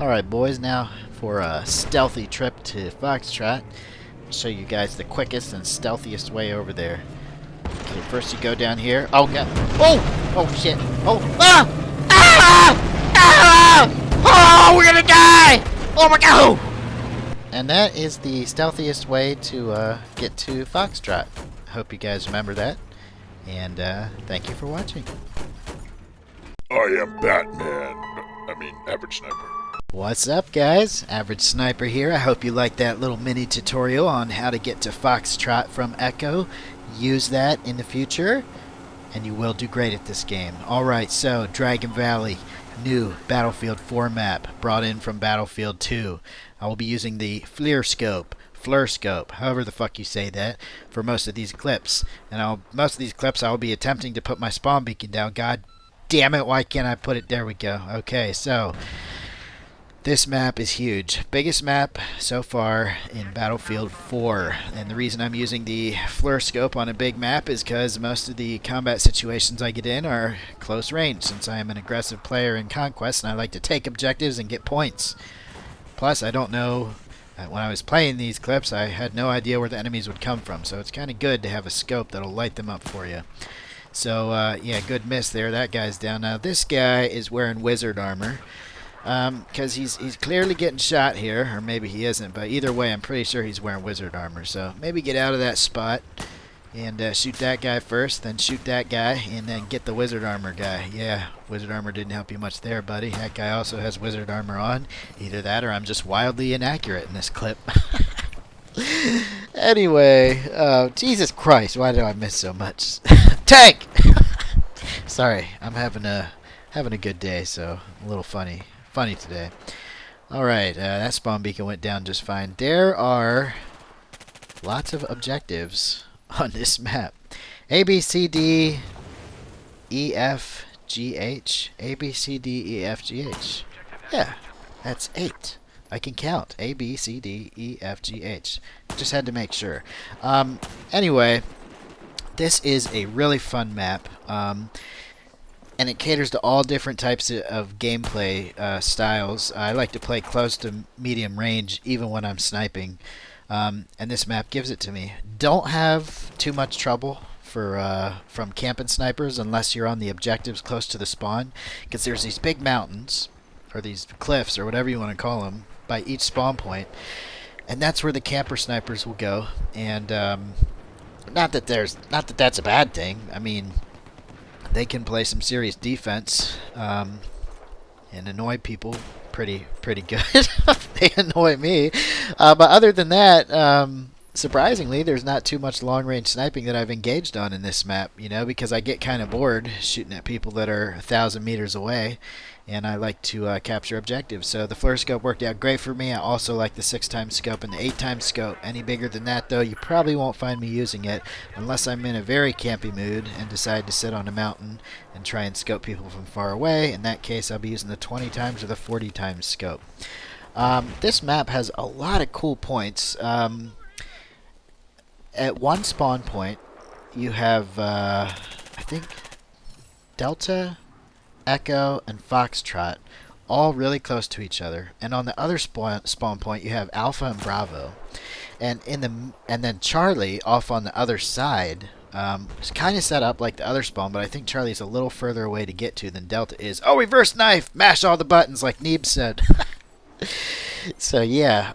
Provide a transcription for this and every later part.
Alright boys, now for a stealthy trip to Foxtrot. I'll show you guys the quickest and stealthiest way over there. Okay, first you go down here. Oh god. Oh! Oh shit. Oh! Ah! Ah! Ah! Oh, we're gonna die! Oh my god! And that is the stealthiest way to get to Foxtrot. Hope you guys remember that. And thank you for watching. I am Batman. Average Sniper. What's up guys? Average Sniper here. I hope you liked that little mini tutorial on how to get to Foxtrot from Echo. Use that in the future and you will do great at this game. Alright, so Dragon Valley, new Battlefield 4 map brought in from Battlefield 2. I will be using the FLIR scope, however the fuck you say that, for most of these clips. And most of these clips I will be attempting to put my spawn beacon down. God damn it, why can't I put it? There we go. Okay, so this map is huge. Biggest map so far in Battlefield 4. And the reason I'm using the FLIR scope on a big map is because most of the combat situations I get in are close range, since I am an aggressive player in Conquest and I like to take objectives and get points. Plus, I don't know, when I was playing these clips, I had no idea where the enemies would come from, so it's kind of good to have a scope that'll light them up for you. So, yeah, good miss there. That guy's down. Now, this guy is wearing wizard armor. Because he's clearly getting shot here, or maybe he isn't, but either way I'm pretty sure he's wearing wizard armor, so maybe get out of that spot and shoot that guy first, then shoot that guy, and then get the wizard armor guy. Yeah, wizard armor didn't help you much there, buddy. That guy also has wizard armor on. Either that or I'm just wildly inaccurate in this clip. Anyway, Jesus Christ, why did I miss so much? Tank! Sorry, I'm having a good day, so a little funny today. Alright, that spawn beacon went down just fine. There are lots of objectives on this map. A, B, C, D, E, F, G, H. A, B, C, D, E, F, G, H. Yeah, that's 8. I can count. A, B, C, D, E, F, G, H. Just had to make sure. Anyway, this is a really fun map. And it caters to all different types of gameplay styles. I like to play close to medium range even when I'm sniping, and this map gives it to me. Don't have too much trouble from camping snipers unless you're on the objectives close to the spawn, because there's these big mountains, or these cliffs, or whatever you want to call them, by each spawn point, and that's where the camper snipers will go. And not that that's a bad thing. I mean, they can play some serious defense and annoy people pretty good. They annoy me. But other than that, surprisingly, there's not too much long-range sniping that I've engaged on in this map, you know, because I get kind of bored shooting at people that are 1,000 meters away, and I like to capture objectives. So the FLIR scope worked out great for me. I also like the 6x scope and the 8x scope. Any bigger than that, though, you probably won't find me using it unless I'm in a very campy mood and decide to sit on a mountain and try and scope people from far away. In that case, I'll be using the 20x or the 40x scope. This map has a lot of cool points. At one spawn point, you have, I think, Delta, Echo, and Foxtrot, all really close to each other. And on the other spawn point, you have Alpha and Bravo. And then Charlie, off on the other side, is kind of set up like the other spawn, but I think Charlie's a little further away to get to than Delta is. Oh, reverse knife! Mash all the buttons, like Neeb said. So yeah,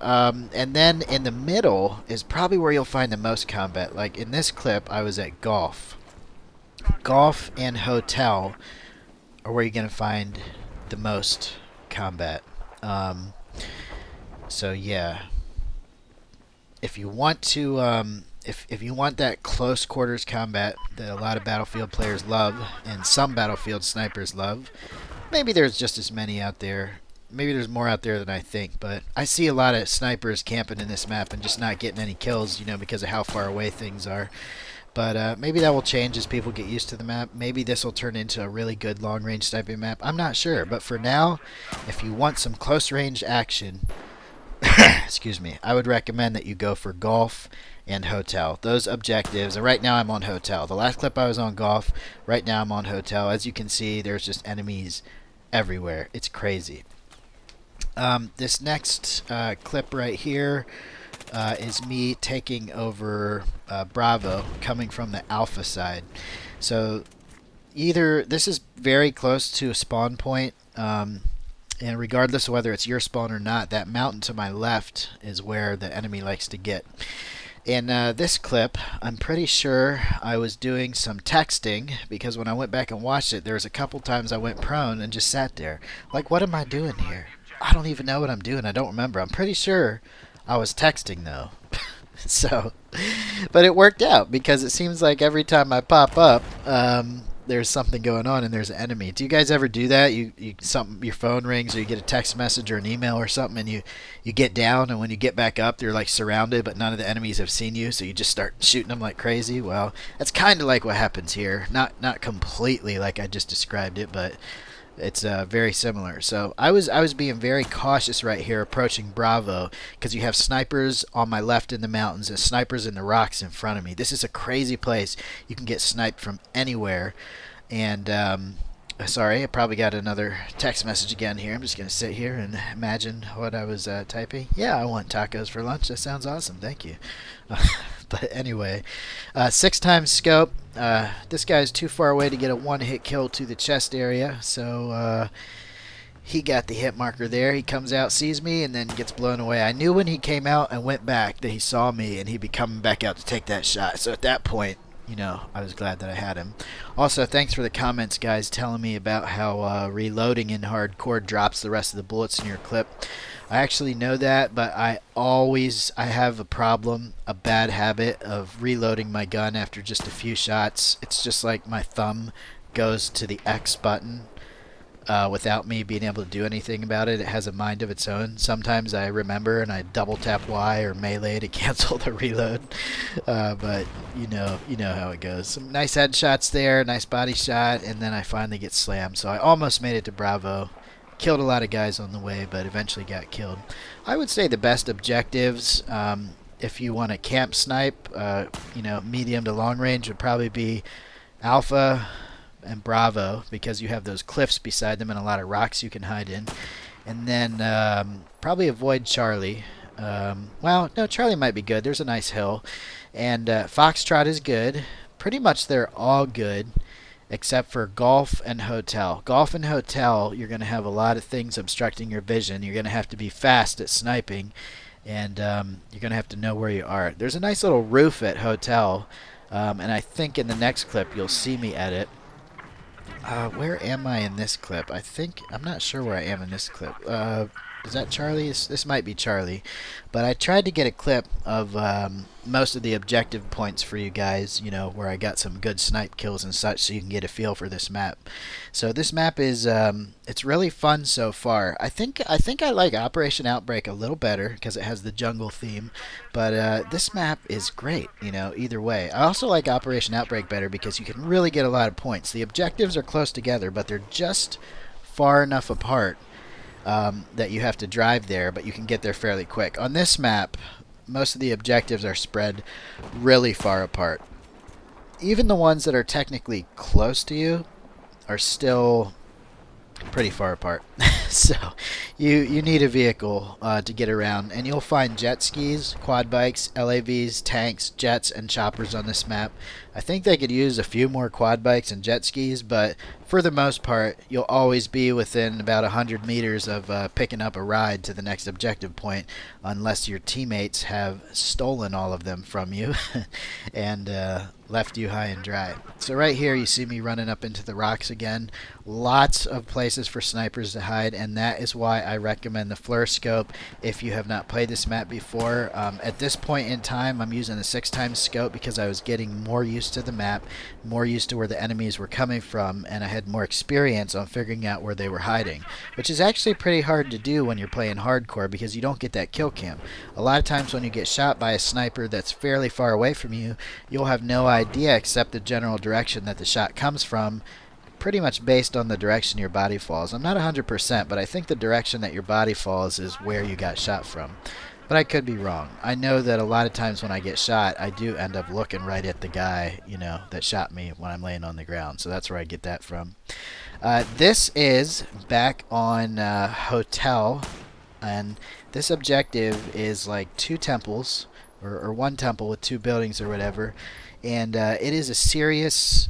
and then in the middle is probably where you'll find the most combat. Like in this clip, I was at Golf. Golf and Hotel are where you're going to find the most combat. So yeah, if you want to, if you want that close quarters combat that a lot of Battlefield players love, and some Battlefield snipers love, maybe there's just as many out there. Maybe there's more out there than I think, but I see a lot of snipers camping in this map and just not getting any kills, you know, because of how far away things are. But maybe that will change as people get used to the map. Maybe this will turn into a really good long-range sniping map. I'm not sure, but for now, if you want some close-range action, excuse me, I would recommend that you go for Golf and Hotel. Those objectives, and right now I'm on Hotel. The last clip I was on Golf, right now I'm on Hotel. As you can see, there's just enemies everywhere. It's crazy. This next clip right here is me taking over Bravo, coming from the Alpha side. So either this is very close to a spawn point, and regardless of whether it's your spawn or not, that mountain to my left is where the enemy likes to get. In this clip, I'm pretty sure I was doing some texting, because when I went back and watched it, there was a couple times I went prone and just sat there. Like, what am I doing here? I don't even know what I'm doing. I don't remember. I'm pretty sure I was texting, though. So, but it worked out, because it seems like every time I pop up, there's something going on and there's an enemy. Do you guys ever do that? Your phone rings, or you get a text message or an email or something, and you get down, and when you get back up, they're like surrounded, but none of the enemies have seen you, so you just start shooting them like crazy. Well, that's kind of like what happens here. Not completely like I just described it, but it's very similar. So I was being very cautious right here approaching Bravo, because you have snipers on my left in the mountains and snipers in the rocks in front of me. This is a crazy place. You can get sniped from anywhere. And sorry, I probably got another text message again here. I'm just going to sit here and imagine what I was typing. Yeah, I want tacos for lunch. That sounds awesome. Thank you. But anyway, 6 times scope. This guy's too far away to get a one-hit kill to the chest area, so he got the hit marker there. He comes out, sees me, and then gets blown away. I knew when he came out and went back that he saw me, and he'd be coming back out to take that shot. So at that point, I was glad that I had him. Also, thanks for the comments, guys, telling me about how reloading in hardcore drops the rest of the bullets in your clip. I actually know that, but I have a bad habit of reloading my gun after just a few shots. It's just like my thumb goes to the X button without me being able to do anything about it. It has a mind of its own. Sometimes I remember and I double tap Y or melee to cancel the reload. But you know how it goes. Some nice headshots there, nice body shot, and then I finally get slammed. So I almost made it to Bravo. Killed a lot of guys on the way, but eventually got killed. I would say the best objectives, if you want to camp snipe, medium to long range, would probably be Alpha and Bravo, because you have those cliffs beside them and a lot of rocks you can hide in. And then probably avoid Charlie. Well, no, Charlie might be good. There's a nice hill. And Foxtrot is good. Pretty much they're all good, except for Golf and Hotel. Golf and Hotel, you're going to have a lot of things obstructing your vision. You're going to have to be fast at sniping, and you're going to have to know where you are. There's a nice little roof at Hotel, and I think in the next clip you'll see me at it. Where am I in this clip? I'm not sure where I am in this clip. Is that Charlie? This might be Charlie. But I tried to get a clip of most of the objective points for you guys, where I got some good snipe kills and such, so you can get a feel for this map. So this map is, it's really fun so far. I think I like Operation Outbreak a little better, because it has the jungle theme. But this map is great, either way. I also like Operation Outbreak better, because you can really get a lot of points. The objectives are close together, but they're just far enough apart that you have to drive there, but you can get there fairly quick. On this map, most of the objectives are spread really far apart. Even the ones that are technically close to you are still pretty far apart. So you need a vehicle to get around, and you'll find jet skis, quad bikes, LAVs, tanks, jets, and choppers on this map. I think they could use a few more quad bikes and jet skis, but for the most part, you'll always be within about 100 meters of picking up a ride to the next objective point, unless your teammates have stolen all of them from you and left you high and dry. So right here you see me running up into the rocks again. Lots of places for snipers to hide, and that is why I recommend the fluoroscope if you have not played this map before. At this point in time, I'm using the 6 times scope because I was getting more used to the map, more used to where the enemies were coming from, and I had more experience on figuring out where they were hiding, which is actually pretty hard to do when you're playing hardcore, because you don't get that kill cam. A lot of times when you get shot by a sniper that's fairly far away from you, you'll have no idea except the general direction that the shot comes from, pretty much based on the direction your body falls. I'm not 100%, but I think the direction that your body falls is where you got shot from. But I could be wrong. I know that a lot of times when I get shot, I do end up looking right at the guy, that shot me when I'm laying on the ground. So that's where I get that from. This is back on Hotel. And this objective is like 2 temples, or 1 temple with 2 buildings or whatever. And it is a serious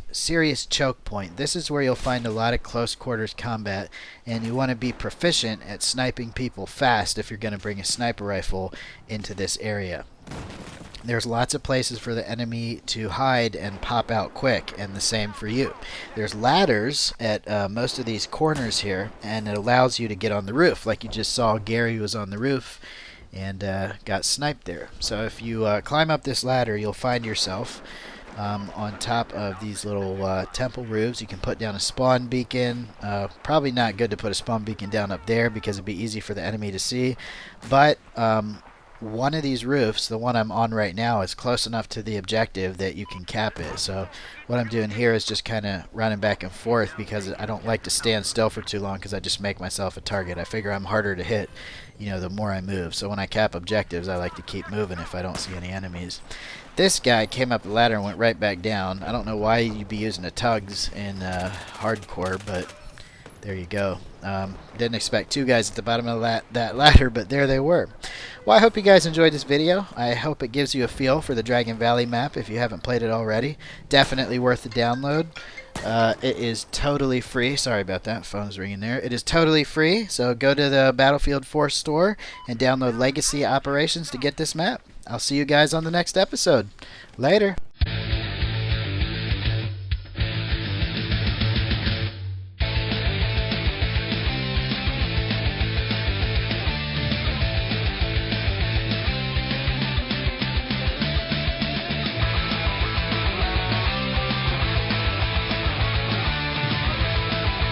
choke point. This is where you'll find a lot of close quarters combat, and you want to be proficient at sniping people fast if you're going to bring a sniper rifle into this area. There's lots of places for the enemy to hide and pop out quick, and the same for you. There's ladders at most of these corners here, and it allows you to get on the roof. Like you just saw, Gary was on the roof and got sniped there. So if you climb up this ladder, you'll find yourself on top of these little temple roofs. You can put down a spawn beacon. Probably not good to put a spawn beacon down up there because it'd be easy for the enemy to see, but one of these roofs, the one I'm on right now, is close enough to the objective that you can cap it. So what I'm doing here is just kind of running back and forth because I don't like to stand still for too long because I just make myself a target. I figure I'm harder to hit, the more I move. So when I cap objectives, I like to keep moving if I don't see any enemies. This guy came up the ladder and went right back down. I don't know why you'd be using a tugs in hardcore, but there you go. Didn't expect 2 guys at the bottom of that ladder, but there they were. Well, I hope you guys enjoyed this video. I hope it gives you a feel for the Dragon Valley map if you haven't played it already. Definitely worth the download. It is totally free. Sorry about that. Phone's ringing there. It is totally free, so go to the Battlefield 4 store and download Legacy Operations to get this map. I'll see you guys on the next episode. Later.